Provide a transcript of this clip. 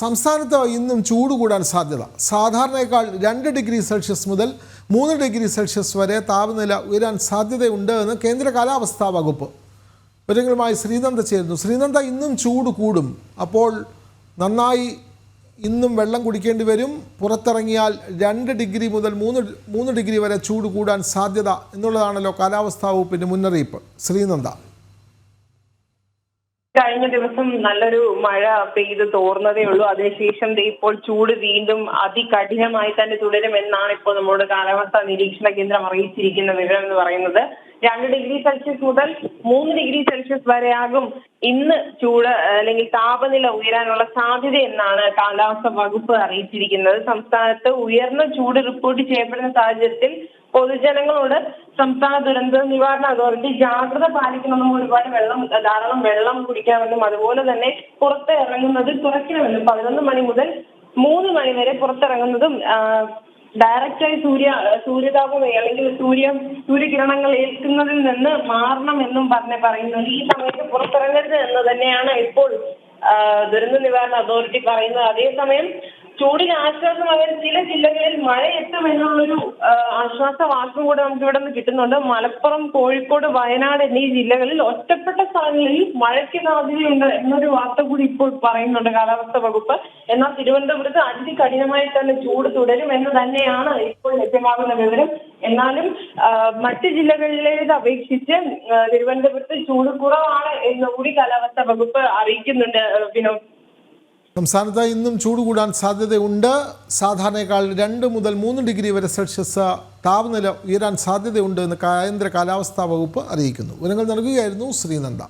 സംസ്ഥാനത്ത് ഇന്നും ചൂട് കൂടാൻ സാധ്യത. സാധാരണയേക്കാൾ 2 ഡിഗ്രി സെൽഷ്യസ് മുതൽ 3 ഡിഗ്രി സെൽഷ്യസ് വരെ താപനില ഉയരാൻ സാധ്യതയുണ്ട് എന്ന് കേന്ദ്ര കാലാവസ്ഥാ വകുപ്പ്. വിവരങ്ങളുമായി ശ്രീനന്ദ ചേരുന്നു. ശ്രീനന്ദ, ഇന്നും ചൂട് കൂടും. അപ്പോൾ നന്നായി ഇന്നും വെള്ളം കുടിക്കേണ്ടി വരും. പുറത്തിറങ്ങിയാൽ 2 ഡിഗ്രി മുതൽ 3 ഡിഗ്രി വരെ ചൂട് കൂടാൻ സാധ്യത എന്നുള്ളതാണല്ലോ കാലാവസ്ഥാ വകുപ്പിൻ്റെ മുന്നറിയിപ്പ്. ശ്രീനന്ദ, കഴിഞ്ഞ ദിവസം നല്ലൊരു മഴ പെയ്ത് തോർന്നതേ ഉള്ളൂ. അതിനുശേഷം ഇപ്പോൾ ചൂട് വീണ്ടും അതികഠിനമായി തന്നെ തുടരുമെന്നാണ് ഇപ്പോൾ നമ്മുടെ കാലാവസ്ഥാ നിരീക്ഷണ കേന്ദ്രം അറിയിച്ചിരിക്കുന്ന വിവരം എന്ന് പറയുന്നത്. 2 ഡിഗ്രി സെൽഷ്യസ് മുതൽ 3 ഡിഗ്രി സെൽഷ്യസ് വരെയാകും ഇന്ന് ചൂട് അല്ലെങ്കിൽ താപനില ഉയരാനുള്ള സാധ്യത എന്നാണ് കാലാവസ്ഥാ വകുപ്പ് അറിയിച്ചിരിക്കുന്നത്. സംസ്ഥാനത്ത് ഉയർന്ന ചൂട് റിപ്പോർട്ട് ചെയ്യപ്പെടുന്ന സാഹചര്യത്തിൽ പൊതുജനങ്ങളോട് സംസ്ഥാന ദുരന്ത നിവാരണ അതോറിറ്റി ജാഗ്രത പാലിക്കണമെന്നും ധാരാളം വെള്ളം കുടിക്കണമെന്നും അതുപോലെ തന്നെ പുറത്ത് ഇറങ്ങുന്നത് കുറയ്ക്കണമെന്നും 11 മണി മുതൽ 3 മണി വരെ പുറത്തിറങ്ങുന്നതും ഡയറക്റ്റായി സൂര്യതാപം അല്ലെങ്കിൽ സൂര്യകിരണങ്ങൾ ഏൽക്കുന്നതിൽ നിന്ന് മാറണമെന്നും പറയുന്നുണ്ട്. ഈ സമയത്ത് പുറത്തിറങ്ങരുത് എന്ന് തന്നെയാണ് ഇപ്പോൾ ദുരന്ത നിവാരണ അതോറിറ്റി പറയുന്നത്. അതേസമയം ചൂടിന് ആശ്വാസമായ ചില ജില്ലകളിൽ മഴ എത്തുമെന്നുള്ളൊരു ആശ്വാസവാക്കും കൂടെ നമുക്ക് ഇവിടെ നിന്ന് കിട്ടുന്നുണ്ട്. മലപ്പുറം, കോഴിക്കോട്, വയനാട് എന്നീ ജില്ലകളിൽ ഒറ്റപ്പെട്ട സ്ഥലങ്ങളിൽ മഴയ്ക്ക് സാധ്യതയുണ്ട് എന്നൊരു വാർത്ത കൂടി ഇപ്പോൾ പറയുന്നുണ്ട് കാലാവസ്ഥാ വകുപ്പ്. എന്നാൽ തിരുവനന്തപുരത്ത് അതികഠിനമായി തന്നെ ചൂട് തുടരും എന്ന് തന്നെയാണ് ഇപ്പോൾ ലഭ്യമാകുന്ന വിവരം. എന്നാലും മറ്റ് ജില്ലകളിലേത് അപേക്ഷിച്ച് തിരുവനന്തപുരത്ത് ചൂട് കുറവാണ് എന്നുകൂടി കാലാവസ്ഥാ വകുപ്പ് അറിയിക്കുന്നുണ്ട്. വിനോദ്, സംസ്ഥാനത്ത് ഇന്നും ചൂട് കൂടാൻ സാധ്യതയുണ്ട്. സാധാരണയേക്കാൾ 2 മുതൽ 3 ഡിഗ്രി വരെ സെൽഷ്യസ് താപനില ഉയരാൻ സാധ്യതയുണ്ട് എന്ന് കേന്ദ്ര കാലാവസ്ഥാ വകുപ്പ് അറിയിക്കുന്നു. വിവരങ്ങൾ നൽകുകയായിരുന്നു ശ്രീനന്ദ.